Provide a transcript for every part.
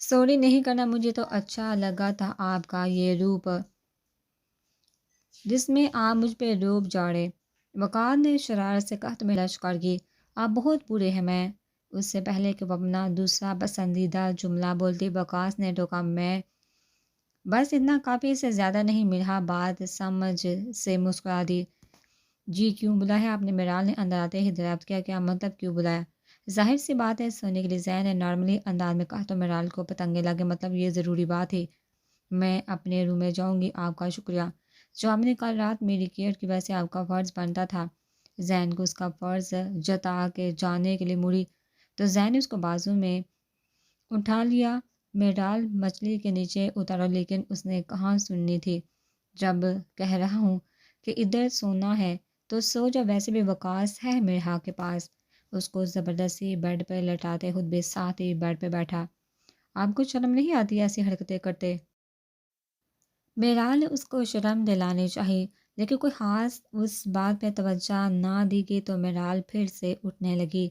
Sorry نہیں کرنا، مجھے تو اچھا لگا تھا آپ کا یہ روپ جس میں آپ مجھ پہ روپ جاڑے۔ وقار نے شرارت سے کہا، تمہیں لش کر گی، آپ بہت برے ہیں۔ میں اس سے پہلے کہ وہ اپنا دوسرا پسندیدہ جملہ بولتی، وقاص نے ٹوکا، میں بس اتنا کافی، اس سے زیادہ نہیں۔ مرحا بات سمجھ سے مسکرا دی۔ جی کیوں بلایا آپ نے؟ میرال نے اندر آتے ہی دریافت کیا، کیا مطلب کیوں بلایا؟ ظاہر سی بات ہے، سونے کے لیے زین نے نارملی انداز میں کہا تو میرال کو پتنگے لگے، مطلب یہ ضروری بات ہے، میں اپنے روم میں جاؤں گی، آپ کا شکریہ، جو آپ نے کل رات میری کیئر کی وجہ سے آپ کا فرض بنتا تھا۔ زین کو اس کا فرض جتا کے جانے کے لیے مڑی تو زین نے اس کو بازو میں اٹھا لیا۔ میرال مچھلی کے نیچے اترا، لیکن اس نے کہاں سننی تھی۔ جب کہہ رہا ہوں کہ ادھر سونا ہے تو سو جا، ویسے بھی وقاص ہے مرحا کے پاس۔ اس کو زبردستی بیڈ پہ لٹاتے خود بھی ساتھ ہی بیڈ پہ بیٹھا۔ آپ کو شرم نہیں آتی ایسی حرکتیں کرتے؟ میرال نے اس کو شرم دلانی چاہیے، لیکن کوئی خاص اس بات پہ توجہ نہ دی گئی تو میرال پھر سے اٹھنے لگی۔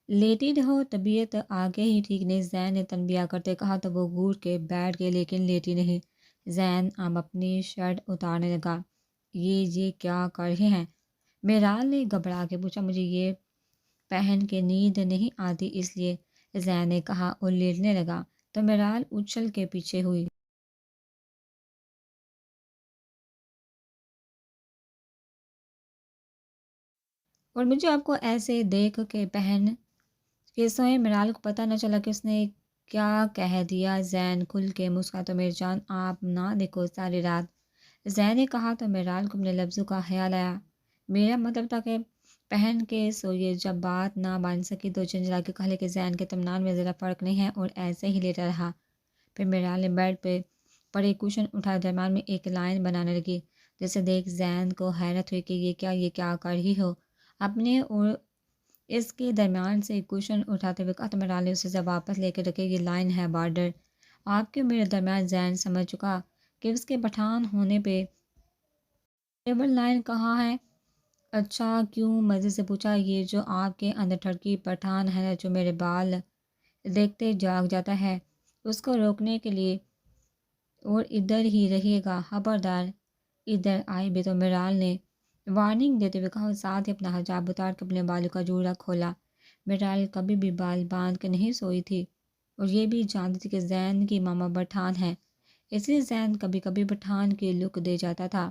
لیٹی رہو، طبیعت آگے ہی ٹھیک نہیں، زین نے تنبیہ کرتے کہا تو وہ گھور کے بیٹھ گئی، لیکن لیٹی نہیں۔ زین اب اپنی شرٹ اتارنے لگا۔ یہ کیا کر رہے ہیں؟ میرال نے گھبرا کے پوچھا، مجھے یہ پہن کے نیند نہیں آتی اس لیے، زین نے کہا اور لیٹنے لگا تو میرال اچھل کے پیچھے ہوئی۔ اور مجھے آپ کو ایسے دیکھ کے پہن کے سوئے۔ میرال کو پتہ نہ چلا کہ اس نے کیا کہہ دیا۔ زین کھل کے مسکا تو میری جان آپ نہ دیکھو ساری رات، زین نے کہا تو میرال کو اپنے لفظوں کا خیال آیا۔ میرا مطلب تھا کہ پہن کے سوئیے۔ جب بات نہ بن سکی تو جھنجھلا کے کہا کہ زین کے اطمینان میں ذرا فرق نہیں ہے، اور ایسے ہی لیٹا رہا۔ پھر میرال نے بیڈ پہ پڑے کوشن اٹھا درمیان میں ایک لائن بنانے لگی، جسے دیکھ زین کو حیرت ہوئی کہ یہ کیا کر رہی ہو۔ اپنے اور اس کے درمیان سے کوشن اٹھاتے ہوئے کہا تو میرال نے اسے واپس لے کے رکھے، یہ لائن ہے بارڈر آپ کے میرے درمیان۔ زین سمجھ چکا کہ اس کے پٹھان ہونے پہ ٹیبل لائن کہاں ہے۔ اچھا کیوں؟ مزے سے پوچھا، یہ جو آپ کے اندر ٹھڑکی پٹھان ہے نا، جو میرے بال دیکھتے جاگ جاتا ہے، اس کو روکنے کے لیے، اور ادھر ہی رہیے گا، خبردار ادھر آئے بھی تو میرال نے وارننگ دیتے ہوئے کہا، ساتھ ہی اپنا حجاب اتار کے اپنے بالوں کا جوڑا کھولا۔ میرال کبھی بھی بال باندھ کے نہیں سوئی تھی، اور یہ بھی جانتی تھی کہ زین کی ماما پٹھان ہے، اس لیے زین کبھی کبھی پٹھان کی لک دے جاتا تھا۔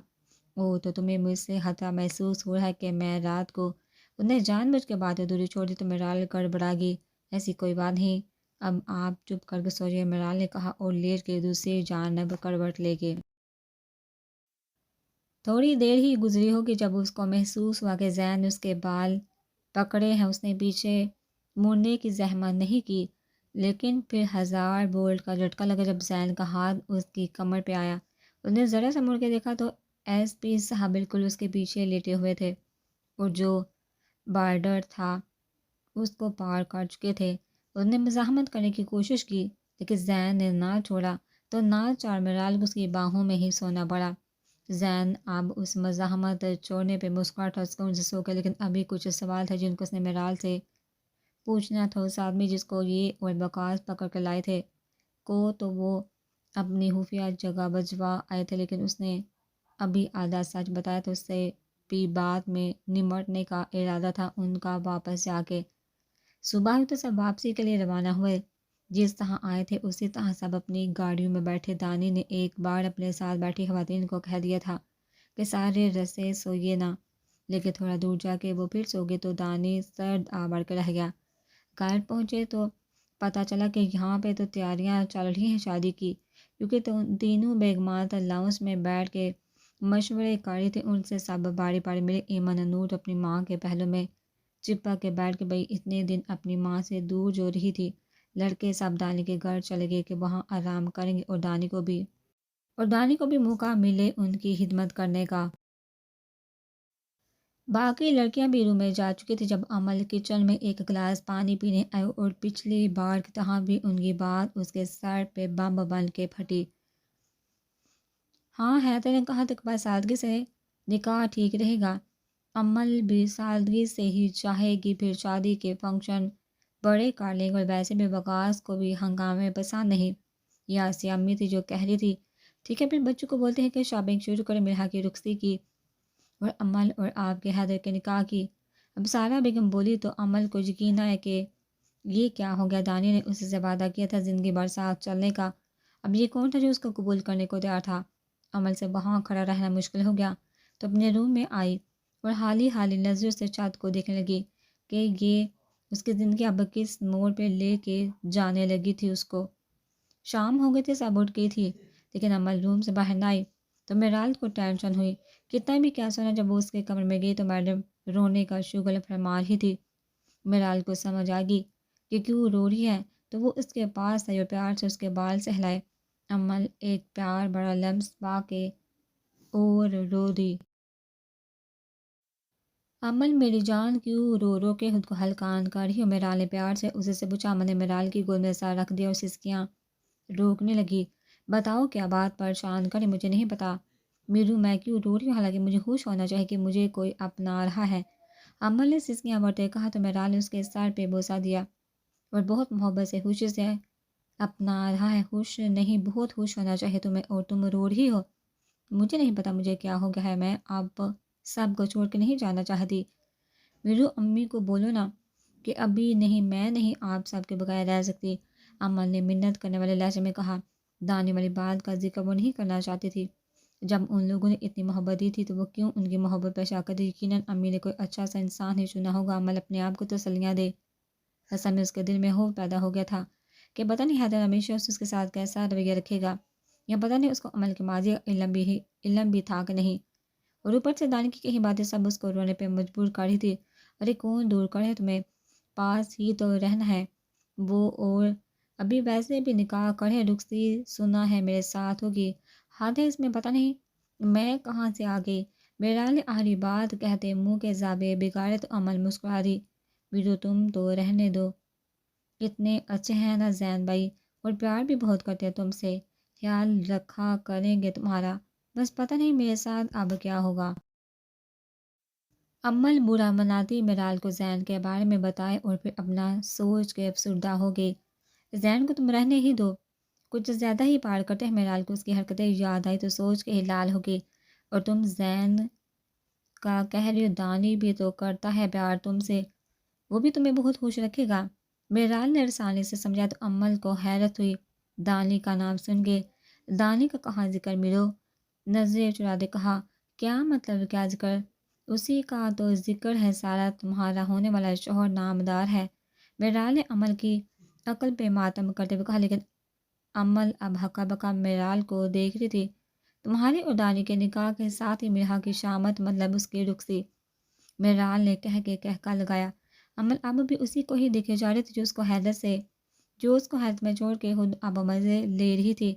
اوہ، تو تمہیں مجھ سے خطرہ محسوس ہو رہا ہے کہ میں رات کو انہیں جان بوجھ کے باتیں دوری چھوڑ دی؟ تو میرال گڑبڑا گئی، ایسی کوئی بات نہیں، اب آپ چپ کر کے سو جائیے، میرال نے کہا اور لیٹ کے دوسری جانب کروٹ لے کے۔ تھوڑی دیر ہی گزری ہوگی جب اس کو محسوس ہوا کہ زین نے اس کے بال پکڑے ہیں۔ اس نے پیچھے مڑنے کی زحمت نہیں کی، لیکن پھر 1000 وولٹ کا جھٹکا لگا جب زین کا ہاتھ اس کی کمر پہ آیا۔ اس نے ذرا سا مڑ کے دیکھا تو ایس پی صاحب بالکل اس کے پیچھے لیٹے ہوئے تھے، اور جو بارڈر تھا اس کو پار کر چکے تھے۔ اس نے مزاحمت کرنے کی کوشش کی، لیکن زین نے نہ چھوڑا تو نہ چار میرال کو اس کی باہوں میں ہی سونا پڑا۔ زین اب اس مزاحمت چھوڑنے پہ مسکراہٹ اور سکون سے سو گیا، لیکن ابھی کچھ سوال تھے جن کو اس نے میرال سے پوچھنا تھا۔ اس آدمی جس کو یہ اور وقاص پکڑ کر لائے تھے کو تو وہ اپنی خفیہ جگہ بجوا آئے تھے، لیکن اس نے ابھی آدھا سچ بتایا تو اس سے بھی بات میں نمٹنے کا ارادہ تھا ان کا۔ واپس جا کے صبح ہوئی تو سب واپسی کے لیے روانہ ہوئے، جس طرح آئے تھے اسی طرح سب اپنی گاڑیوں میں بیٹھے۔ دانی نے ایک بار اپنے ساتھ بیٹھی خواتین کو کہہ دیا تھا کہ سارے رسے سوئیے نا، لیکن تھوڑا دور جا کے وہ پھر سو گئے تو دانی سرد آبڑ کے رہ گیا۔ گھر پہنچے تو پتہ چلا کہ یہاں پہ تو تیاریاں چل رہی ہیں شادی کی، کیونکہ تینوں بیگمات لاؤنج میں بیٹھ کے مشورے کر رہی تھی۔ ان سے سب باری باری ملے۔ ایمن نور اپنی ماں کے پہلو میں چپک کے بیٹھ کے بھئی اتنے دن اپنی ماں سے دور جو رہی تھی۔ لڑکے سب دانی کے گھر چلے گئے کہ وہاں آرام کریں گے، اور دانی کو بھی موقع ملے ان کی خدمت کرنے کا۔ باقی لڑکیاں بھی روم میں جا چکی تھی جب امل کچن میں ایک گلاس پانی پینے آئے، اور پچھلی بار کی طرح بھی ان کی بات اس کے سر پہ بم بن کے پھٹی۔ ہاں حیدر نے کہا، تو سادگی سے نکاح ٹھیک رہے گا۔ امل بھی سادگی سے ہی چاہے گی، پھر شادی کے فنکشن بڑے کارلنگ اور ویسے بھی وقاص کو بھی ہنگامے پسند نہیں۔ یہ آسیہ امی تھی جو کہہ رہی تھی ٹھیک ہے پھر بچوں کو بولتے ہیں کہ شاپنگ شروع کریں، مرحا کی رخصتی کی اور عمل اور آپ کے حیدر کے نکاح کی۔ اب سارا بیگم بولی تو عمل کو یقین آیا کہ یہ کیا ہو گیا، دانی نے اسی سے وعدہ کیا تھا زندگی بھر ساتھ چلنے کا، اب یہ کون تھا جو اس کو قبول کرنے کو تیار تھا۔ عمل سے وہاں کھڑا رہنا مشکل ہو گیا تو اپنے روم میں آئی اور حالی نظر سے چھت کو دیکھنے لگی کہ یہ اس کی زندگی اب کس موڑ پہ لے کے جانے لگی تھی۔ اس کو شام ہو گئی تھی، سب اٹھ گئی تھی، لیکن عمل روم سے باہر نہ آئی تو میرال کو ٹینشن ہوئی۔ کتنا بھی کیا سنا، جب وہ اس کے کمرے میں گئی تو میڈم رونے کا شغل فرما رہی تھی۔ میرال کو سمجھ آ گئی کہ کیوں رو رہی ہے تو وہ اس کے پاس آئی اور پیار سے اس کے بال سہلائے۔ عمل ایک پیار بڑا لمس پا کے اور رو دی۔ عمل میری جان کیوں رو رو کے خود کو ہلکان کر رہی ہو؟ میرال نے پیار سے اسے سے پوچھا۔ عمل نے میرال کی گود میں سر رکھ دیا اور سسکیاں روکنے لگی۔ بتاؤ کیا بات پریشان کرے؟ مجھے نہیں پتا میرو، میں کیوں رو رہی ہوں، حالانکہ مجھے ہوش ہونا چاہیے کہ مجھے کوئی اپنا رہا ہے۔ عمل نے سسکیاں بھرتے کہا تو میرال نے اس کے سر پہ بوسہ دیا اور بہت محبت سے خوشی سے اپنا رہا ہے۔ خوش نہیں، بہت خوش ہونا چاہیے تمہیں، اور تم رو رہی ہو؟ مجھے نہیں پتا مجھے کیا ہو گیا ہے، میں اب سب کو چھوڑ کے نہیں جانا چاہتی۔ میرو امی کو بولو نا کہ ابھی نہیں، میں نہیں آپ سب کے بغیر رہ سکتی۔ عمل نے منت کرنے والے لہجے میں کہا۔ دانے والی بات کا ذکر وہ نہیں کرنا چاہتی تھی، جب ان لوگوں نے اتنی محبت دی تھی تو وہ کیوں ان کی محبت پہ شک کرتی؟ یقیناً امی نے کوئی اچھا سا انسان ہی چنا ہوگا۔ عمل اپنے آپ کو تسلیاں دے، اصل میں اس کے دل میں خوف پیدا ہو گیا تھا کہ پتہ نہیں حیدر ہمیشہ اس کے ساتھ کیسا رویہ رکھے گا، یا پتہ نہیں اس کو عمل کے ماضی کا علم بھی تھا کہ نہیں۔ اور اوپر سے دانی کی کئی باتیں سب اس کو رونے پہ مجبور کر رہی تھی۔ ارے کون دور کرے، تمہیں پاس ہی تو رہنا ہے وہ، اور ابھی ویسے بھی نکاح کرے، رخصتی سنا ہے میرے ساتھ ہوگی، حد ہے اس میں، پتہ نہیں میں کہاں سے آ گئی۔ میرال نے آخری بات کہتے منہ کے زاویے بگاڑے تو عمل مسکرا دی۔ بیٹو تم تو رہنے دو، اتنے اچھے ہیں نا زین بھائی، اور پیار بھی بہت کرتے ہیں تم سے، خیال رکھا کریں گے تمہارا، بس پتہ نہیں میرے ساتھ اب کیا ہوگا۔ عمل برا مناتی میرال کو زین کے بارے میں بتائے اور پھر اپنا سوچ کے افسردہ ہو گئی۔ زین کو تم رہنے ہی دو، کچھ زیادہ ہی پیار کرتے ہیں۔ میرال کو اس کی حرکتیں یاد آئی تو سوچ کے ہی لال ہو گئی۔ اور تم زین کا کہہ رہی ہو، دانی بھی تو کرتا ہے پیار تم سے، وہ بھی تمہیں بہت خوش رکھے گا۔ میرال نے رسانے سے سمجھا تو عمل کو حیرت ہوئی۔ دانی کا نام سن کے، دانی کا کہاں ذکر؟ میرو نظریں چرا دے کہا، کیا مطلب، کیا ذکر؟ اسی کا تو ذکر ہے سارا، تمہارا ہونے والا شوہر نامدار ہے۔ میرال نے عمل کی عقل پہ ماتم کرتے ہوئے کہا، لیکن عمل اب ہکا بکا میرال کو دیکھ رہی تھی۔ تمہاری اور دانی کے نکاح کے ساتھ ہی مرحا کی شامت، مطلب اس کی رخصتی، میرال نے کہہ کے کہکا لگایا۔ عمل اب بھی اسی کو ہی دیکھے جا رہی تھی جو اس کو حیرت میں چھوڑ کے خود اب مزے لے رہی تھی۔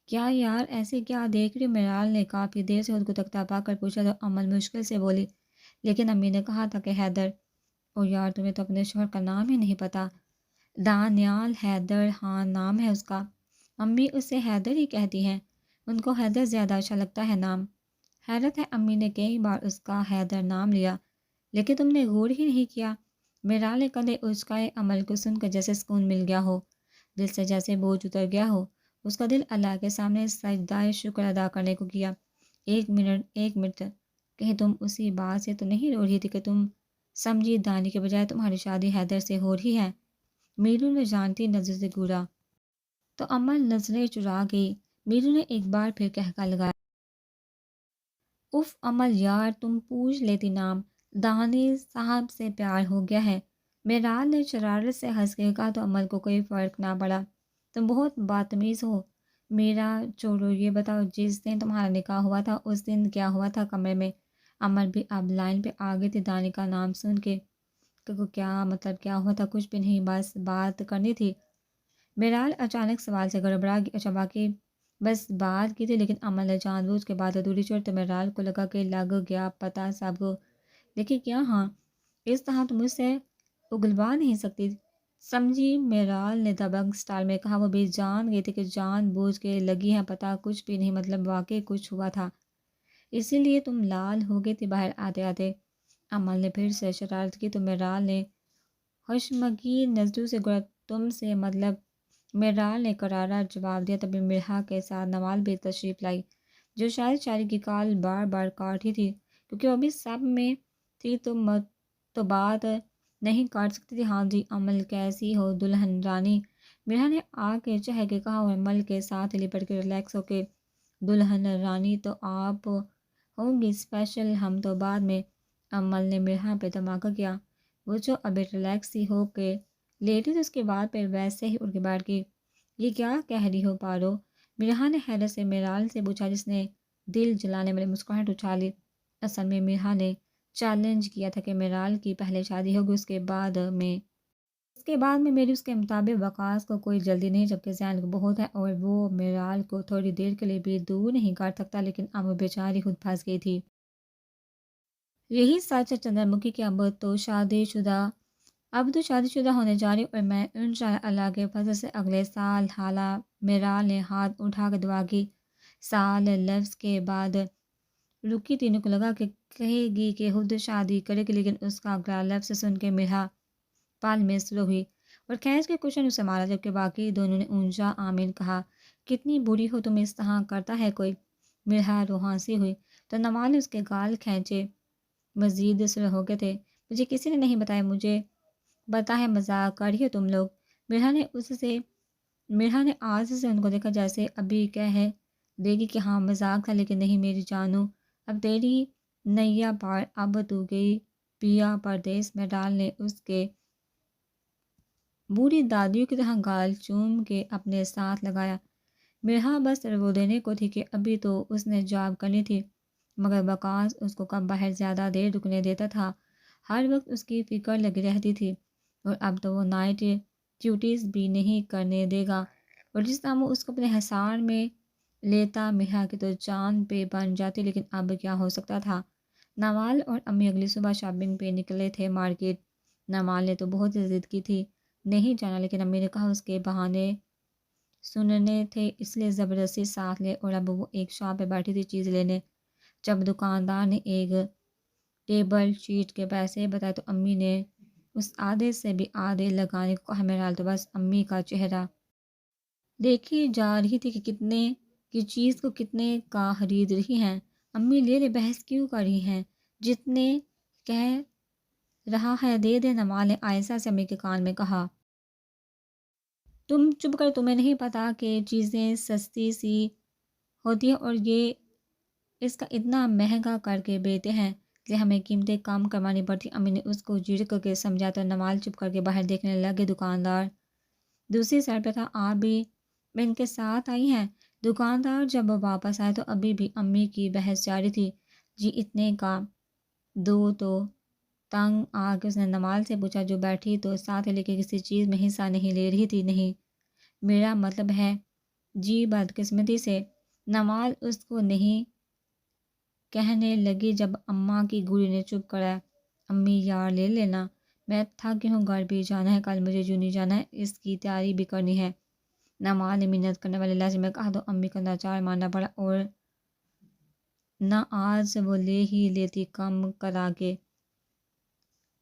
کیا یار ایسے کیا دیکھ رہی ہو؟ میرال نے کافی دیر سے خود کو تکتا پا کر پوچھا تو عمل مشکل سے بولی، لیکن امی نے کہا تھا کہ حیدر، او یار تمہیں تو اپنے شوہر کا نام ہی نہیں پتا۔ دانیال حیدر، ہاں نام ہے اس کا، امی اسے حیدر ہی کہتی ہیں، ان کو حیدر زیادہ اچھا لگتا ہے نام۔ حیرت ہے، امی نے کئی بار اس کا حیدر نام لیا لیکن تم نے غور ہی نہیں کیا۔ میرال نے کندھے اچکائے، عمل کو سن کر جیسے سکون مل گیا ہو، دل سے جیسے بوجھ اتر گیا ہو۔ اس کا دل اللہ کے سامنے سجدہ شکر ادا کرنے کو کیا۔ ایک منٹ، کہیں تم اسی بات سے تو نہیں رو رہی تھی کہ تم سمجھی دانی کے بجائے تمہاری شادی حیدر سے ہو رہی ہے؟ میرو نے جانتی نظر سے گورا تو عمل نظریں چرا گئی۔ میرو نے ایک بار پھر کہکا لگایا، اف عمل یار تم پوچھ لیتی نام، دانی صاحب سے پیار ہو گیا ہے۔ میرال نے شرارت سے ہنس کے کہا تو عمل کو کوئی فرق نہ پڑا، تم بہت بدتمیز ہو۔ میرا چھوڑو، یہ بتاؤ جس دن تمہارا نکاح ہوا تھا اس دن کیا ہوا تھا کمرے میں؟ عمل بھی اب لائن پہ آ گئی تھی دانی کا نام سن کے، کہ کیا مطلب کیا ہوا تھا؟ کچھ بھی نہیں، بس بات کرنی تھی۔ میرال اچانک سوال سے گڑبڑا گئی، اچھا واقعی بس بات کی تھی، لیکن عمل نے جان بوجھ کے بات ادھوری چھوڑ تو میرال کو لگا کہ لگ گیا پتہ سب کو، لیکن کیا؟ ہاں اس طرح تم مجھ سے اگلوا نہیں سکتی، سمجھی؟ میرال نے دبنگ سٹائل میں کہا۔ وہ بھی جان گئی تھی کہ جان بوجھ کے لگی ہے پتہ کچھ بھی نہیں، مطلب واقعی کچھ ہوا تھا، اسی لیے تم لال ہو گئی تھی باہر آتے آتے۔ عمل نے پھر سے شرارت کی تو میرال نے خشمگین نظروں سے گرا، تم سے مطلب؟ میرال نے کرارا جواب دیا۔ تبھی مرحا کے ساتھ نوال بھی تشریف لائی، جو شاید شاعری کی کال بار بار کاٹ رہی تھی، کیونکہ وہ بھی سب میں تھی تو بات نہیں کاٹ سکتی تھی۔ ہاں جی، عمل کیسی ہو دلہن رانی؟ مرحا نے آ کے چہہ کے کہا، اور عمل کے ساتھ لپٹ کے ریلیکس ہو کے، دلہن رانی تو آپ ہوں گی اسپیشل، ہم تو بعد میں۔ عمل نے مرحا پہ دھماکہ کیا، وہ جو ابھی ریلیکس ہی ہو کے لیٹی تو اس کے بعد پھر ویسے ہی اٹھ کے بیٹھ گئی۔ یہ کیا کہہ رہی ہو پارو؟ مرحا نے حیرت سے میرال سے پوچھا، جس نے دل جلانے والی مسکراہٹ اچھالی۔ اصل میں مرحا نے چیلنج کیا تھا کہ میرال کی پہلے شادی ہوگی، اس کے بعد میں میری اس کے مطابق وقاص کو کوئی جلدی نہیں، جبکہ زین کو بہت ہے، اور وہ میرال کو تھوڑی دیر کے لیے بھی دور نہیں کر سکتا۔ لیکن اب وہ بیچاری خود پھنس گئی تھی۔ یہی سچ ہے چندر مکھی کہ اب تو شادی شدہ ہونے جا رہی، اور میں انشاءاللہ اللہ کے فضل سے اگلے سال۔ حالہ میرال نے ہاتھ اٹھا کے دعا کی۔ سال لفظ کے بعد رکی، تینوں کو لگا کہ کہے گی کہ خود شادی کرے گی، لیکن اس کا اگلا لفظ سن کے مرحا پال میں سلو ہوئی اور کھینچ کے کشن اسے مارا، جبکہ باقی دونوں نے اونچا آمین کہا۔ کتنی بری ہو تم، اس طرح کرتا ہے کوئی؟ مرحا روحانسی ہوئی تو نوال نے اس کے گال کھینچے، مزید سلو ہو گئے تھے۔ مجھے کسی نے نہیں بتایا، مجھے بتا ہے مذاق کر رہی ہو تم لوگ؟ مرحا نے آج سے ان کو دیکھا، جیسے ابھی کہہ دے گی کہ ہاں مذاق تھا، لیکن نہیں میری جانو، اب تیری نیا پار، اب تو گئی پیا پردیس۔ میرال نے اس کے بوڑھی دادیوں کی طرح گال چوم کے اپنے ساتھ لگایا۔ مرحا بس وہ دینے کو تھی کہ ابھی تو اس نے جاب کرنی تھی، مگر وقاص اس کو کب باہر زیادہ دیر رکنے دیتا تھا، ہر وقت اس کی فکر لگی رہتی تھی، اور اب تو وہ نائٹ ڈیوٹیز بھی نہیں کرنے دے گا، اور جس طرح وہ اس کو اپنے حصار میں لیتا، مرحا کی تو جان پہ بن جاتی۔ لیکن اب کیا ہو سکتا تھا؟ نوال اور امی اگلی صبح شاپنگ پہ نکلے تھے مارکیٹ۔ نوال نے تو بہت ضد کی تھی نہیں جانا، لیکن امی نے کہا اس کے بہانے سننے تھے، اس لیے زبردستی ساتھ لے، اور اب وہ ایک شاپ پہ بیٹھی تھی چیز لینے۔ جب دکاندار نے ایک ٹیبل شیٹ کے پیسے بتائے تو امی نے اس آدھے سے بھی آدھے لگانے کو کہا۔ میرال تو بس امی کا چہرہ دیکھی جا رہی تھی کہ کتنے کی چیز کو کتنے کا خرید رہی ہیں۔ امی لے لے، بحث کیوں کر رہی ہیں، جتنے کہہ رہا ہے دے دے، نوال نے آہستہ سے امی کے کان میں کہا۔ تم چپ کر، تمہیں نہیں پتا کہ چیزیں سستی سی ہوتی ہیں، اور یہ اس کا اتنا مہنگا کر کے بیچتے ہیں، اس لیے ہمیں قیمتیں کم کرانی پڑتی۔ امی نے اس کو جھڑک کے سمجھا تو نوال چپ کر کے باہر دیکھنے لگے۔ دکاندار دوسری سائڈ پہ تھا، آپ بھی ان کے ساتھ آئی ہیں؟ دکاندار جب واپس آئے تو ابھی بھی امی کی بحث جاری تھی۔ جی اتنے کا دو تو تنگ آ کے اس نے نوال سے پوچھا، جو بیٹھی تو ساتھ لے کے کسی چیز میں حصہ نہیں لے رہی تھی۔ نہیں، میرا مطلب ہے جی، بدقسمتی سے نوال اس کو نہیں کہنے لگی جب اماں کی گولی نے چپ کرایا۔ امی یار لے لینا، میں تھک ہوں، گھر بھی جانا ہے، کل مجھے جونی جانا ہے، اس کی تیاری بھی کرنی ہے، نوال نے منت کرنے والے لہجے میں کہا۔ تو امی کو ناچار ماننا پڑا، اور نہ آج وہ لے ہی لیتی کم کرا کے۔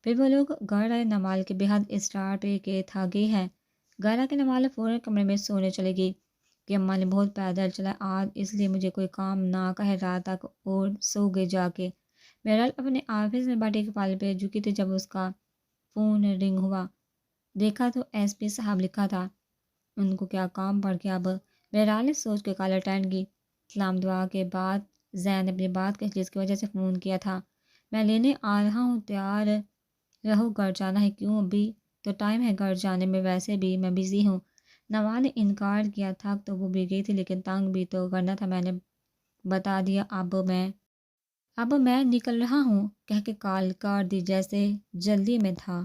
پھر وہ لوگ گھر آئے، نوال کے بےحد اصرار پہ کہ تھک گئی ہے۔ گھر آ کے نوال فوراً کمرے میں سونے چلے گئی کہ اماں نے بہت پیدل چلا آج، اس لیے مجھے کوئی کام نہ کہے رات تک، اور سو گئے جا کے۔ میرال اپنے آفس میں بیٹھے کے فائل پہ جھکی تھی جب اس کا فون رنگ ہوا۔ دیکھا تو ایس پی صاحب لکھا تھا، ان کو کیا کام پڑ گیا اب؟ میرال نے سوچ کے کالر ٹائٹ کی۔ سلام دعا کے بعد زین نے اپنی بات کہی، جس کی وجہ سے فون کیا تھا۔ میں لینے آ رہا ہوں، تیار رہو، گھر جانا ہے۔ کیوں، ابھی تو ٹائم ہے گھر جانے میں، ویسے بھی میں بزی ہوں۔ نوال نے انکار کیا، تھک تو وہ بھی گئی تھی، لیکن تنگ بھی تو کرنا تھا۔ میں نے بتا دیا، اب میں نکل رہا ہوں کہہ کے کال کر دی، جیسے جلدی میں تھا۔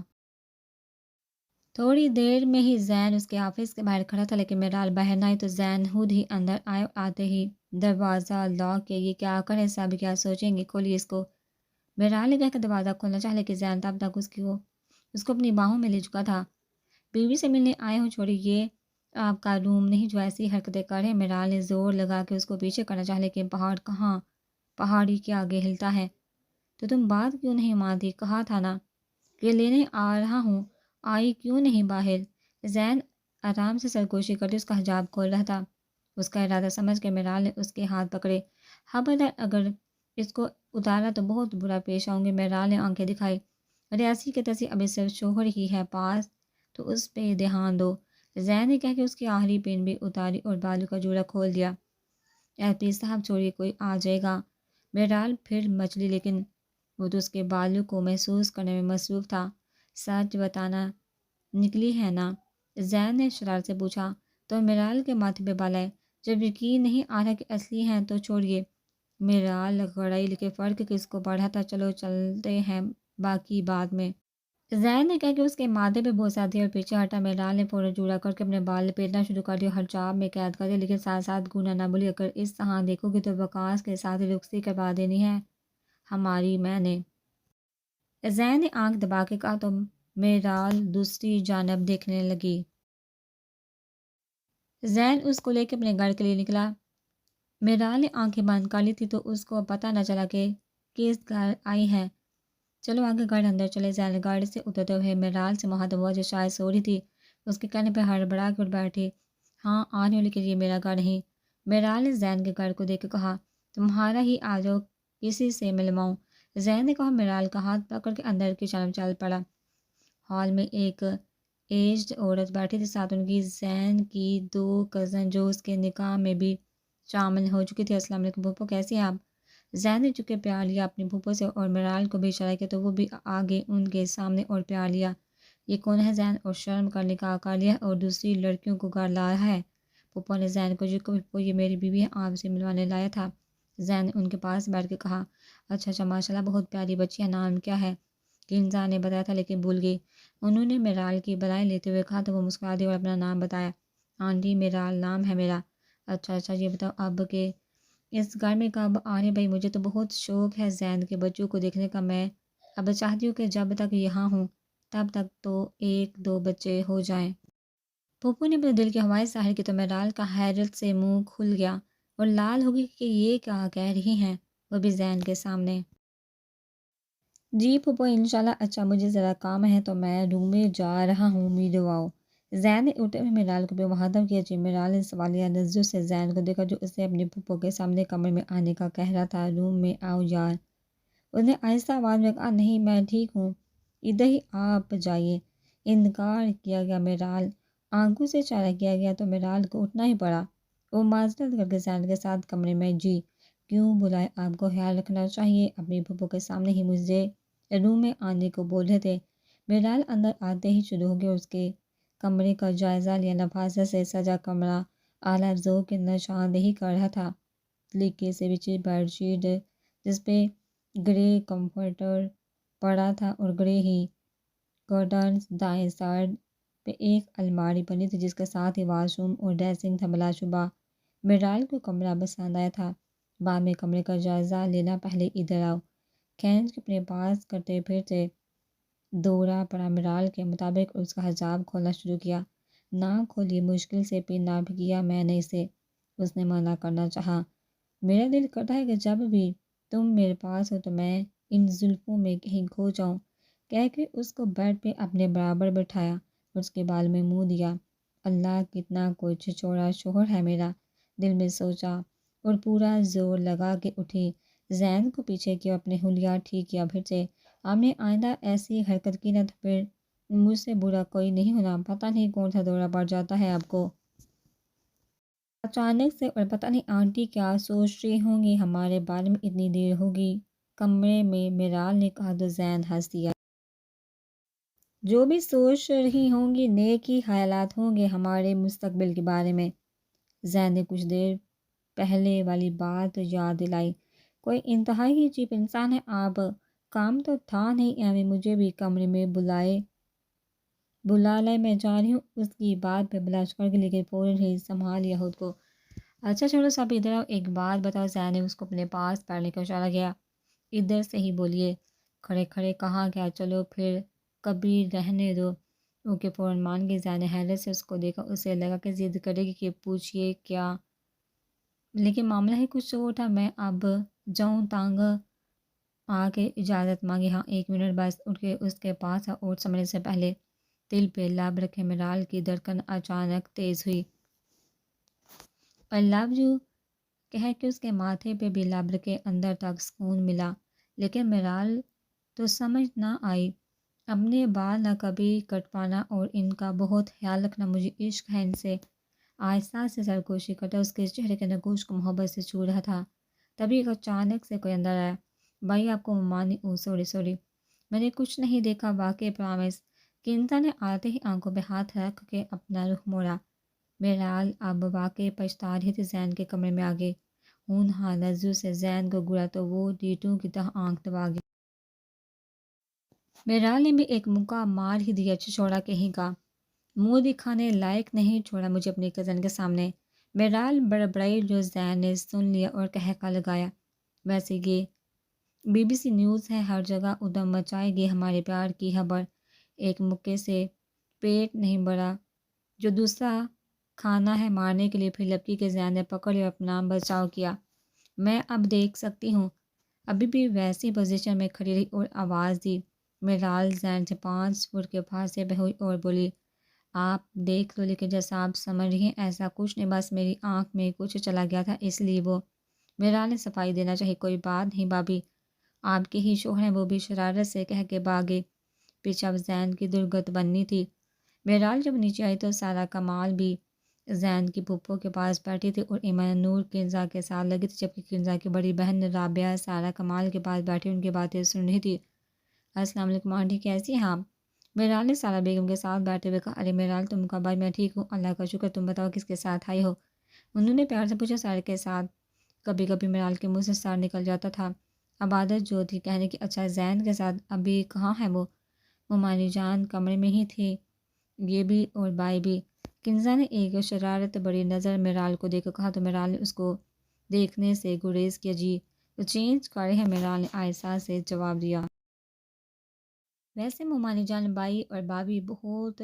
تھوڑی دیر میں ہی زین اس کے آفس کے باہر کھڑا تھا، لیکن میرال باہر نہ آئی تو زین خود ہی اندر آئے، آتے ہی دروازہ لاک کیا۔ یہ کیا کریں سب، کیا سوچیں گے، کھولیے اس کو۔ میرال نے کہہ کے دروازہ کھولنا چاہا، لیکن زین تب تک اس کو اپنی باہوں میں لے چکا تھا۔ بیوی سے ملنے آئے ہوں، چھوڑی، یہ آپ کا روم نہیں جو ایسی حرکتیں کریں۔ میرال نے زور لگا کے اس کو پیچھے کرنا چاہا، لیکن پہاڑی کے آگے ہلتا ہے۔ تو تم بات کیوں نہیں مانتی، کہا تھا نا کہ لینے آ رہا ہوں، آئی کیوں نہیں باہر؟ زین آرام سے سرگوشی کرتے اس کا حجاب کھول رہا تھا۔ اس کا ارادہ سمجھ کے میرال نے اس کے ہاتھ پکڑے۔ خبردار، اگر اس کو اتارا تو بہت برا پیش آؤں گے۔ میرال نے آنکھیں دکھائی۔ ریاسی کے تسی ابھی صرف شوہر ہی ہے پاس تو اس پہ دھیان دو۔ زین نے کہہ کے اس کی آخری پین بھی اتاری اور بالو کا جوڑا کھول دیا۔ ایس پی صاحب چھوڑیے، کوئی آ جائے گا۔ میرال پھر مچلی، لیکن وہ تو اس کے بالو کو محسوس کرنے میں مصروف تھا۔ سچ بتانا نکلی ہے نا؟ زین نے شرارت سے پوچھا۔ تو میرال کے ماتھے پہ بال ہے۔ جب یقین نہیں آ رہا کہ اصلی ہیں تو چھوڑیے۔ میرال گڑائی، لیکن فرق کس کو پڑا تھا؟ چلو چلتے ہیں، باقی بعد میں۔ زین نے کہا کہ اس کے ماتھے پہ بوسہ دیا اور پیچھے ہٹا۔ میرال نے فوراً جوڑا کر کے اپنے بال لپیٹنا شروع کر دیا، ہر چاپ میں قید کر دیا، لیکن ساتھ ساتھ گونا نہ بولی، اگر اس طرح دیکھو گی تو وقاص کے ساتھ رخصتی کروا دینی ہے ہماری میں نے۔ زین نے آنکھ دبا کے کہا تو میرال دوسری جانب دیکھنے لگی۔ زین اس کو لے کے اپنے گھر کے لیے نکلا۔ میرال نے آنکھیں بند کر لی تھی تو اس کو پتہ نہ چلا کہ کس گھر آئی ہے۔ چلو آگے گھر اندر چلے۔ زین گاڑی سے اترتے ہوئے میرال سے مخاطب ہوا جو شاید سو رہی تھی۔ اس کے کہنے پہ ہڑبڑا کے اٹھ بیٹھی۔ ہاں آ رہی ہوں، لیکن یہ میرا گھر نہیں۔ میرال نے زین کے گھر کو دیکھ کے کہا۔ تمہارا ہی، آ جاؤ کسی سے ملواؤں۔ زین نے کہا۔ میرال کا ہاتھ پکڑ کے اندر کی جانب چل پڑا۔ ہال میں ایک ایجڈ عورت بیٹھی تھی، ساتھ ان کی زین کی 2 کزن جو اس کے نکاح میں بھی شامل ہو چکی تھی۔ السلام علیکم پھوپھو، کیسی ہیں آپ؟ زین نے چکے پیار لیا اپنی پھوپھو سے اور میرال کو بھی اشارہ کیا تو وہ بھی آگے ان کے سامنے اور پیار لیا۔ یہ کون ہے؟ زین اور شرم کا نکاح کر لیا اور دوسری لڑکیوں کو گھر لا رہا ہے؟ پھوپھو نے زین کو جھکو، پھوپھو یہ میری بیوی ہے، آپ سے ملوانے لایا تھا۔ زین نے ان کے پاس بیٹھ کے کہا۔ اچھا ماشاءاللہ، بہت پیاری بچی ہے، نام کیا ہے؟ کنزا نے بتایا تھا لیکن بھول گئی۔ انہوں نے میرال کی بلائیں لیتے ہوئے کہا تو وہ مسکرا دی اور اپنا نام بتایا۔ آنٹی میرال نام ہے میرا۔ اچھا یہ بتاؤ اب کہ اس گھر میں کب آ رہے؟ بھائی مجھے تو بہت شوق ہے زین کے بچوں کو دیکھنے کا۔ میں اب چاہتی ہوں کہ جب تک یہاں ہوں تب تک تو 1-2 بچے ہو جائیں۔ پھوپھو نے اپنے دل کی ہوائیں ظاہر کی تو میرال کا حیرت سے منہ کھل گیا اور لال ہو گئی کہ یہ کیا کہہ رہی ہیں، وہ بھی زین کے سامنے۔ جی پھوپھو انشاءاللہ۔ اچھا مجھے ذرا کام ہے تو میں روم میں جا رہا ہوں، امیدو آؤ۔ زین نے اٹھتے ہوئے میرال کو بھی مخاطب کیا۔ جی میرال نے سوالیہ نظروں سے زین کو دیکھا جو اسے اپنی پھوپھو کے سامنے کمرے میں آنے کا کہہ رہا تھا۔ روم میں آؤ یار، اس نے آہستہ آواز میں کہا۔ نہیں میں ٹھیک ہوں، ادھر ہی آپ جائیے۔ انکار کیا گیا۔ میرال آنکھوں سے اشارہ کیا گیا تو میرال کو اٹھنا ہی پڑا۔ وہ معذرت کر کے زین کے ساتھ کمرے میں۔ جی کیوں بلائے؟ آپ کو خیال رکھنا چاہیے، اپنی پھوپھو کے سامنے ہی مجھے روم میں آنے کو بول رہے تھے۔ میرال اندر آتے ہی شروع ہو گیا اس کے کمرے کا جائزہ لیا۔ نفاست سے سجا کمرہ اعلیٰ ذوق کی نشاندہی کر رہا تھا۔ سلیقے سے بچھی بیڈ شیٹ جس پہ گرے کمفرٹر پڑا تھا اور گرے ہی کرٹنز، دائیں سائڈ پہ ایک الماری بنی تھی جس کے ساتھ ہی واش روم اور ڈریسنگ تھا۔ بلا شبہ میرال کو کمرہ پسند آیا تھا۔ بعد میں کمرے کا جائزہ لینا، پہلے ادھر آؤ، کھینچ کے اپنے پاس کرتے پھر سے دورہ پڑا۔ میرال کے مطابق اس کا حجاب کھولنا شروع کیا۔ نہ کھولیے، مشکل سے پن نہ بھی کیا میں نے اسے، اس نے منع کرنا چاہا۔ میرا دل کرتا ہے کہ جب بھی تم میرے پاس ہو تو میں ان زلفوں میں کہیں کھو جاؤں، کہہ کے اس کو بیڈ پہ اپنے برابر بٹھایا اور اس کے بال میں منہ دیا۔ اللہ کتنا کچھ چھوڑا شوہر ہے میرا، دل میں سوچا اور پورا زور لگا کے اٹھی۔ زین کو پیچھے کیا، اپنے حلیہ ٹھیک کیا، پھر سے آپ نے آئندہ ایسی حرکت کی نہ تو پھر مجھ سے برا کوئی نہیں ہونا۔ پتہ نہیں کون سا دورہ پڑ جاتا ہے آپ کو اچانک سے، اور پتہ نہیں آنٹی کیا سوچ رہی ہوں گی ہمارے بارے میں، اتنی دیر ہوگی کمرے میں میرال نے کہا تو زین ہنس دیا۔ جو بھی سوچ رہی ہوں گی نیک ہی خیالات ہوں گے ہمارے مستقبل کے بارے میں۔ زین نے کچھ دیر پہلے والی بات یاد دلائی۔ کوئی انتہائی عجیب انسان ہے آپ، کام تو تھا نہیں ایویں مجھے بھی کمرے میں بلا لے، میں جا رہی ہوں۔ اس کی بات پہ بلش کر کے لیکن فوراً ہی سنبھال لیا خود کو۔ اچھا چھوڑو سب ادھر آؤ، ایک بات بتاؤ۔ زین نے اس کو اپنے پاس بیٹھنے کا اشارہ کیا۔ ادھر سے ہی بولیے، کھڑے کھڑے کہاں گیا؟ چلو پھر کبھی رہنے دو۔ اوکے فوراً مان گئی۔ زین نے حیرت سے اس کو دیکھا، اسے لگا کہ ضد کرے گی کہ پوچھئے کیا، لیکن معاملہ ہی کچھ اور تھا۔ میں اب جاؤں؟ تانگ آ کے اجازت مانگی۔ ہاں 1 منٹ بس، اٹھ کے اس کے پاس اور سمجھنے سے پہلے دل پہ لب رکھے میرال کی دھڑکن اچانک تیز ہوئی اور لب جو کہہ کے اس کے ماتھے پہ بھی لب رکھے اندر تک سکون ملا، لیکن میرال تو سمجھ نہ آئی۔ اپنے بال نہ کبھی کٹ پانا اور ان کا بہت خیال رکھنا، مجھے عشق ہے ان سے۔ آہستہ سے سرگوشی کرتا اس کے چہرے کے نگوش کو محبت سے چھو رہا تھا، تبھی ایک اچانک سے کوئی اندر آیا۔ بھائی آپ کو ممانی سوری میں نے کچھ نہیں دیکھا، واقعی پرامس۔ کنزا نے آتے ہی آنکھوں پہ ہاتھ رکھ کے اپنا رخ موڑا۔ میرال اب واقعی پچھتا رہی تھی، زین کے کمرے میں آگے ہونہار لہجوں سے زین کو گھورا تو وہ ٹیٹو کی طرح آنکھ دبا گیا۔ میرال نے بھی ایک مکہ مار ہی دیا، چھچوڑا کہیں کا، منہ دکھانے لائق نہیں چھوڑا مجھے اپنی کزن کے سامنے۔ میرال بڑبڑائی جو زین نے سن لیا اور کہکا لگایا، ویسے یہ BBC نیوز ہے، ہر جگہ ادھم مچائے گی ہمارے پیار کی خبر۔ ایک مکے سے پیٹ نہیں بھرا، جو دوسرا کھانا ہے مارنے کے لیے۔ پھر لپکی کے زین نے پکڑ لیا اور اپنا بچاؤ کیا۔ میں اب دیکھ سکتی ہوں۔ ابھی بھی ویسی پوزیشن میں کھڑی رہی اور آواز دی۔ میرال زین سے 5 فٹ کے فاصلے پہ ہوئی اور بولی، آپ دیکھ لو، لیکن جیسا آپ سمجھ رہی ہیں ایسا کچھ نہیں، بس میری آنکھ میں کچھ چلا گیا تھا اس لیے وہ۔ میرال نے صفائی دینا چاہی، کوئی بات نہیں بھابھی، آپ کے ہی شوہر ہیں، وہ بھی شرارت سے کہہ کے بھاگے۔ پیچھے اب زین کی درگت بننی تھی۔ میرال جب نیچے آئی تو سارا کمال بھی زین کی پھپھو کے پاس بیٹھی تھی اور ایمان نور کنزا کے ساتھ لگی تھی، جبکہ کنزا کی بڑی بہن رابعہ سارا کمال کے پاس بیٹھی ان کی باتیں سن رہی تھی۔ السلام علیکم آنٹی، کیسی ہیں آپ؟ میرال نے سارا بیگم کے ساتھ بیٹھے ہوئے کہا۔ ارے میرال تم کا بھائی؟ میں ٹھیک ہوں اللہ کا شکر، تم بتاؤ کس کے ساتھ آئی ہو؟ انہوں نے پیار سے پوچھا۔ سارے کے ساتھ۔ کبھی کبھی میرال کے منہ سے سار نکل جاتا تھا، اب عادت جو تھی کہنے کی۔ اچھا زین کے ساتھ، ابھی کہاں ہے وہ؟ ممانی جان کمرے میں ہی تھی، یہ بھی اور بھائی بھی۔ کنزا نے ایک شرارت بڑی نظر میرال کو دیکھ کر کہا تو میرال نے اس کو دیکھنے سے گریز کیا۔ جی وہ چینج کر رہے ہیں، میرال نے آہستہ سے جواب دیا۔ ویسے ممانی جان بھائی اور بھابھی بہت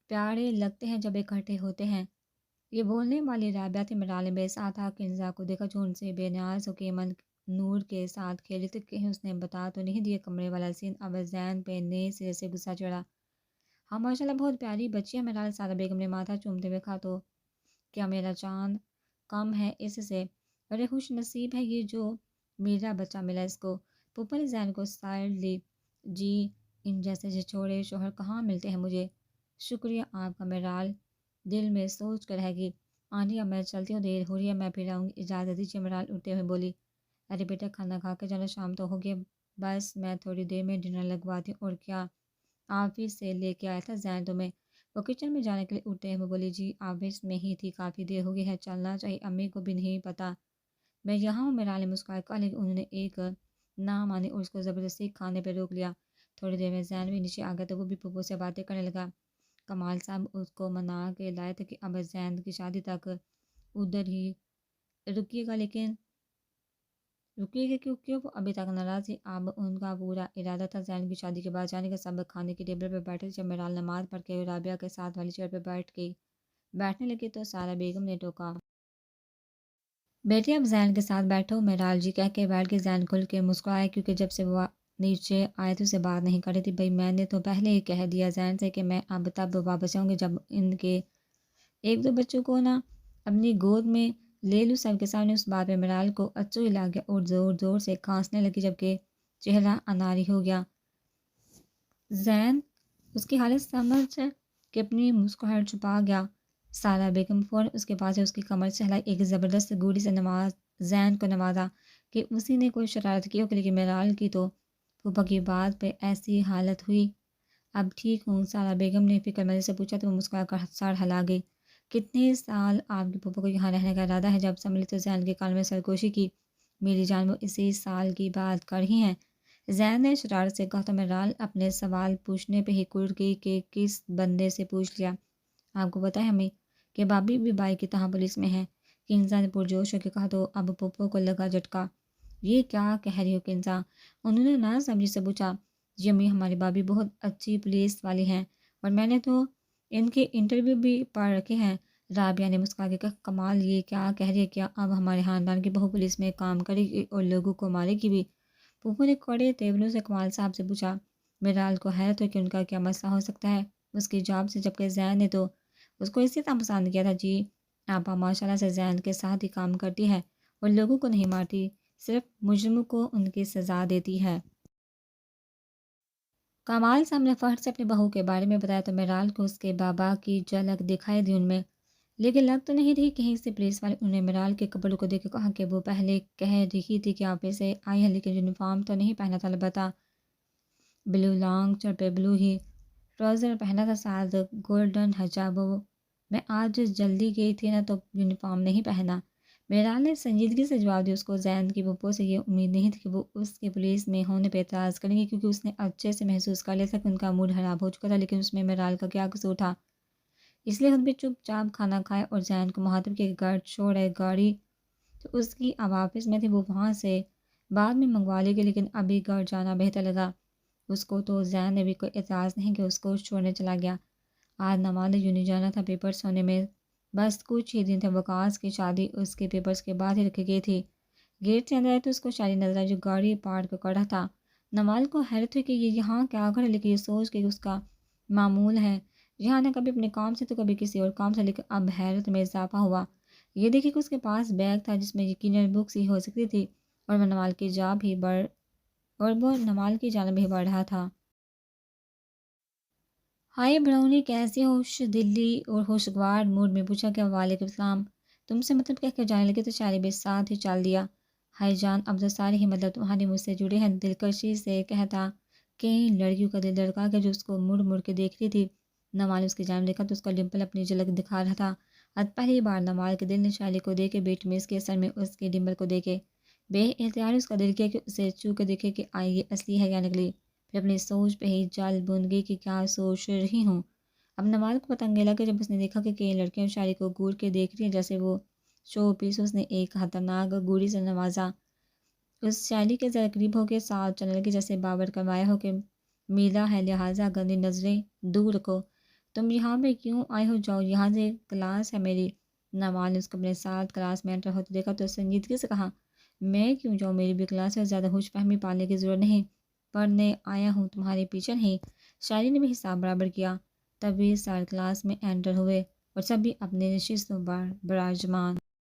پیارے لگتے ہیں جب اکٹھے ہوتے ہیں۔ یہ بولنے والی رابعہ تھی۔ میرال نے بے ساتھ کنزا کو دیکھا جو ان سے بے نیاز ہو کے ایمن نور کے ساتھ کھیلی تھی، کہیں اس نے بتا تو نہیں دیا کمرے والا سین۔ اب زین پہ نئے سرے سے غصہ چڑھا۔ ہاں ماشاءاللہ بہت پیاری بچی ہے میرال، سارا بیگم نے ماتھا چومتے ہوئے کہا۔ تو کیا میرا چاند کم ہے اس سے؟ بڑے خوش نصیب ہے یہ جو میرا بچہ ملا اس کو۔ پھپھو نے زین کو سائڈ لی۔ جی ان جیسے چھچوڑے شوہر کہاں ملتے ہیں مجھے۔ شکریہ آپ کا، میرال دل میں سوچ کر رہ گئی۔ آنٹی اب میں چلتی ہوں، دیر ہو رہی ہے، میں پھر آؤں گی، اجازت دیجیے۔ میرال اٹھتے ہوئے بولی۔ ارے بیٹا کھانا کھا کے جانا، شام تو ہو گیا، بس میں تھوڑی دیر میں ڈنر لگواتی ہوں۔ اور کیا آفس سے لے کے آیا تھا زین تمہیں؟ وہ کچن میں جانے کے لیے اٹھتے ہوئے بولی۔ جی آفس میں ہی تھی، کافی دیر ہو گئی ہے، چلنا چاہیے، امی کو بھی نہیں پتہ میں یہاں ہوں۔ میرال نے مسکرا کہا، لیکن انہوں نے ایک نہ مانی اور اس کو زبردستی کھانے پہ روک لیا۔ تھوڑی دیر میں زین بھی نیچے آ گیا تو وہ بھی پھپھو سے باتیں کرنے لگا۔ کمال صاحب اس کو منا کے لائے تھے کہ اب زین کی شادی تک ادھر ہی رکیے گا، لیکن رکیے گا کیوں وہ ابھی تک ناراض تھی۔ اب ان کا پورا ارادہ تھا زین کی شادی کے بعد جانے کا۔ سب کھانے کی ٹیبل پہ بیٹھے تھے، جب میرال نماز پڑھ کے رابعہ کے ساتھ والی چیئر پہ بیٹھنے لگی تو سارا بیگم نے ٹوکا۔ بیٹی اب زین کے ساتھ بیٹھو میرال جی، کہہ کے بیٹھ کے زین کھل کے مسکرایا، کیونکہ جب سے وہ نیچے آئے تو اسے بات نہیں کر رہی تھی۔ بھائی میں نے تو پہلے ہی کہہ دیا زین سے کہ میں اب تب واپس آؤں گی جب ان کے ایک دو بچوں کو نا اپنی گود میں لے لوں۔ سب کے سامنے اس بات پہ میرال کو اچو ہلا گیا اور زور زور سے کھانسنے لگی، جبکہ چہرہ اناری ہو گیا۔ زین اس کی حالت سمجھ کہ اپنی مسکراہٹ چھپا گیا۔ سارا بیگم فوراً اس کے پاس اس کی کمر سے ہلائی، ایک زبردست گولی سے زین کو نوازا کہ اسی نے کوئی شرارت کی ہوگی، لیکن میرال کی تو پھوپھا کی بات پہ ایسی حالت ہوئی۔ اب ٹھیک ہوں؟ سارا بیگم نے فکر مندی سے پوچھا تو وہ مسکرا کر سر ہلا گئی۔ کتنے سال آپ کے پھوپھا کو یہاں رہنے کا ارادہ ہے؟ جب سنبھلی تو زین کے کان میں سرگوشی کی۔ میری جان وہ اسی سال کی بات کر رہی ہیں، زین نے شرارت سے کہا تو میرال اپنے سوال پوچھنے پہ ہی کڑ گئی کہ کس بندے سے پوچھ لیا؟ آپ کو پتہ ہے ہمیں کہ بھابھی بھی بھائی کی طرح پولیس میں ہے، کنزا نے پرجوش ہو کے کہا تو اب پھپھو کو لگا جھٹکا۔ یہ کیا کہہ رہی ہو کنزا؟ انہوں نے نا سمجھی سے پوچھا۔ جی امی ہماری بھابھی بہت اچھی پولیس والی ہیں اور میں نے تو ان کے انٹرویو بھی پڑھ رکھے ہیں۔ رابعہ نے مسکرا کے کہا، کمال یہ کیا کہہ رہی ہے؟ کیا اب ہمارے خاندان کی بہو پولیس میں کام کرے گی اور لوگوں کو مارے گی بھی؟ پھپھو نے کڑے تیوروں سے کمال صاحب سے پوچھا۔ میرال کو حیرت ہوئی کہ ان کا کیا مسئلہ ہو سکتا ہے اس کی جواب سے، جبکہ زین نے تو اس کو اسی طرح پسند کیا تھا۔ جی آپا ماشاءاللہ سے زین کے ساتھ ہی کام کرتی ہے اور لوگوں کو نہیں مارتی، صرف مجرموں کو ان کی سزا دیتی ہے۔ کمال صاحب نے فخر سے اپنی بہو کے بارے میں بتایا تو میرال کو اس کے بابا کی جھلک دکھائی دی ان میں، لیکن لگ تو نہیں رہی کہیں سے۔ پولیس والے انہیں میرال کے کپڑوں کو دیکھ کے کہا کہ وہ پہلے کہہ رہی تھی کہ آپ اسے آئی ہیں لیکن یونیفارم تو نہیں پہنا تھا، البتہ بلو لانگ شرٹ پہ بلو ہی ٹراؤزر پہنا تھا، ساتھ گولڈن حجاب۔ میں آج جلدی گئی تھی نا تو یونیفارم نہیں پہنا۔ میرال نے سنجیدگی سے جواب دیا۔ اس کو زین کی پھپھو سے یہ امید نہیں تھی کہ وہ اس کے پولیس میں ہونے پہ اعتراض کریں گی، کیونکہ اس نے اچھے سے محسوس کر لیا تھا کہ ان کا موڈ خراب ہو چکا تھا، لیکن اس میں میرال کا کیا قصور تھا؟ اس لیے خود بھی چپ چاپ کھانا کھائے اور زین کو مخاطب کیا کہ گارڈ چھوڑ ہے گاڑی تو اس کی اب آفس میں تھی، وہ وہاں سے بعد میں منگوا لے گی، لیکن ابھی گھر جانا بہتر لگا اس کو۔ تو زین نے بھی کوئی اعتراض نہیں کہ اس کو چھوڑنے چلا گیا۔ آج نماز یوں نہیں جانا تھا، پیپرز ہونے میں بس کچھ ہی دن تھے۔ وقاص کی شادی اس کے پیپرز کے بعد ہی رکھی گئی تھی۔ گیٹ سے اندر آئے تو اس کو شادی نظر آئی جو گاڑی پارک کر رہا تھا۔ نمال کو حیرت ہوئی کہ یہ یہاں کیا کر ہے، لیکن یہ سوچ کے اس کا معمول ہے یہاں نہ کبھی اپنے کام سے تو کبھی کسی اور کام سے، لیکن اب حیرت میں اضافہ ہوا۔ یہ دیکھے کہ اس کے پاس بیگ تھا جس میں یقیناً بکس ہی ہو سکتی تھی اور وہ نمال کی جانب ہی بڑھ رہا تھا۔ ہائی براؤنی کیسی ہوش دلی اور خوشگوار موڈ میں پوچھا کہ وعلیکم السلام، تم سے مطلب کہہ کر جانے لگے تو شاعری بھی ساتھ ہی چال دیا۔ ہائی جان اب تو سارے ہی مطلب تمہارے مجھ سے جڑے ہیں، دلکشی سے کہتا کہ لڑکیوں کا دل دھڑکا کے جو اس کو مڑ مڑ کے دیکھ رہی تھی۔ نمال اس کی جانب دیکھا تو اس کا ڈمپل اپنی جھلک دکھا رہا تھا۔ آج پہلی بار نمال کے دل نے شاعری کو دیکھے بیٹ میں اس کے اثر میں اس کے ڈمپل کو دیکھے، بے اختیار اس کا دل کیا کہ اسے چھو کے دیکھے کہ آئی یہ اصلی ہے یا نکلی۔ پھر اپنی سوچ پہ ہی جل بن گئی کہ کیا سوچ رہی ہوں۔ اب نمال کو پتہ گلا کہ جب اس نے دیکھا کہ کئی لڑکیاں شاعری کو گور کے دیکھ رہی ہیں جیسے وہ شو پیس، اس نے ایک خطرناک گوری سے نوازا۔ اس شاعری کے ذرا قریب ہو کے ساتھ چلنے لگی جیسے بابر کروایا ہو کہ میلا ہے لہٰذا گندی نظریں دور رکھو، تم یہاں پہ کیوں آئے ہو، جاؤ یہاں سے، کلاس ہے میری۔ نمال نے اس کو اپنے ساتھ کلاس میں انٹر ہوتے دیکھا تو سنجیدگی سے کہا میں کیوں جاؤں، میری بھی کلاس ہے، زیادہ ہوش فہمی پالنے کی ضرورت نہیں، پڑھنے آیا ہوں تمہارے پیچھے نہیں۔ شاعری نے بھی حساب برابر کیا۔ تبھی سارے کلاس میں انٹر ہوئے اور سبھی اپنے نشستوں پر براجمان۔